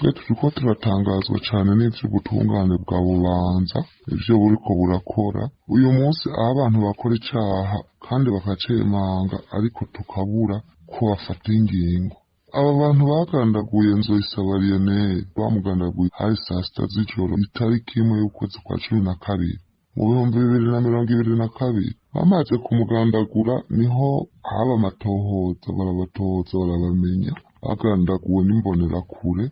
twe turiko turatangazwa cane n'ivy'ubutungane bwa Bubanza ivyo buriko burakora uyu munsi, aho abantu bakora icaha kandi bakacemanga ariko tukabura ko bafata ingingo. Aba bantu bagandaguye Nzoyisaba Lionel bamugandaguye hari 6 z'ijoro itariki 1 y'ukwezi kwa 12 mu 2022. Bamaze kumugandagura niho haba amatohoza, barabamenya bagandaguwe n'imbonerakure.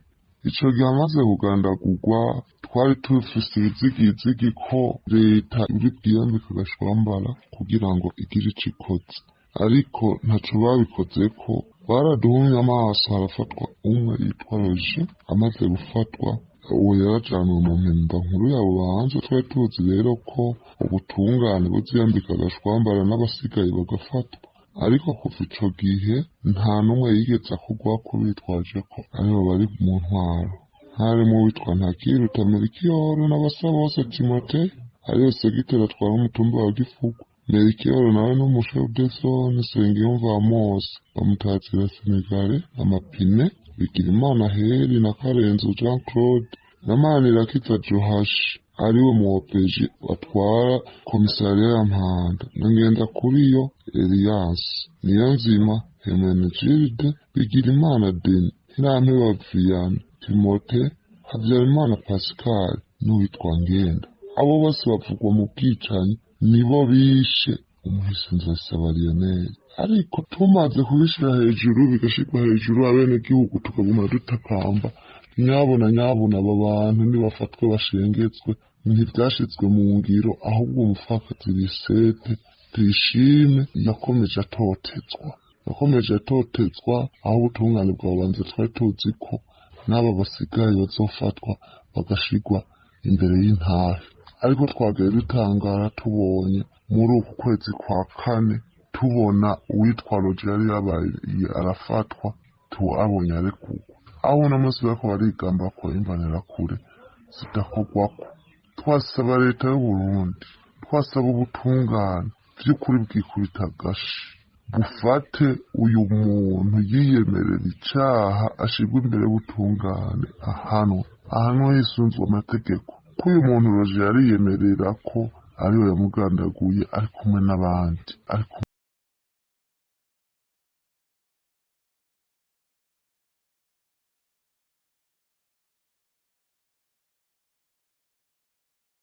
Ico gihe amaze kugandagurwa twari tufise ibizigizigi ko leta iri bwiyambika agashwambara kugira ngo igire ico ikoze, ariko ntaco babikozeko. Baraduhumye amaso, harafatwa umwe yitwa Roger. Amaze gufatwa uwo yarajanwe mu mpimba nkuru ya Bubanza. Twari tuzi rero ko ubutungane buziyambika agashwambara n'abasigaye bagafatwa, ariko kuva ico gihe nta n'umwe yigeze akugwako bitwaje ko aribo bari mu ntwaro. Harimo uwitwa Ntakiruta Melchior n'Abasabose Timothée ariwe segiteri atwara umutumba wa Gifugu. Melchior nawe n'umushefu de zone Nsengiyumva Amos bamutatira Senegale. Amapine Bigirimana Heri na Karenzo Jean Claude na Manirakiza Johashi ariwe mu OPG batwara komisariya ya Mpanda na Ngendakuriyo Elias, Niyonzima Hermenegilde, Bigirimana Denis, Ntirampeba Viviane, Timothée, Habyarimana Pascal n'uwitwa Ngenda. Abo bose bavugwa mu bwicanyi nibo bishe umuhisi Nzoyisaba Lionel. Ariko tumaze kubishira hejuru, bigashirwa hejuru, abenegihugu tukaguma dutakamba nyabona aba bantu nibafatwe bashengetswe. Ntivyashitswe mu ngiro, ahubwo umupfakazi Lisette Tuyishime yakomeje atotezwa, aho ubutungane bwa Bubanza twari tuzi ko n'aba basigaye bazofatwa bagashirwa imbere y'intahe. Ariko twagaye dutangara tubonye muri uku kwezi kwa 4 tubona uwitwa Roger yari yabaye arafatwa, tuabonye arekurwa. Aho uno munsi bariko barigamba ko imbonerakure zidakogwako. Twasaba leta y'u Burundi, twasaba ubutungane vy'ukuri bwikubita agashi bufate uyu muntu yiyemerera icaha, ashirwe imbere y'ubutungane, ahanwe hisunzwe amategeko. Ko uyu muntu Roger yariyemerera ko ariwe yamugandaguye ari kumwe n'abandi,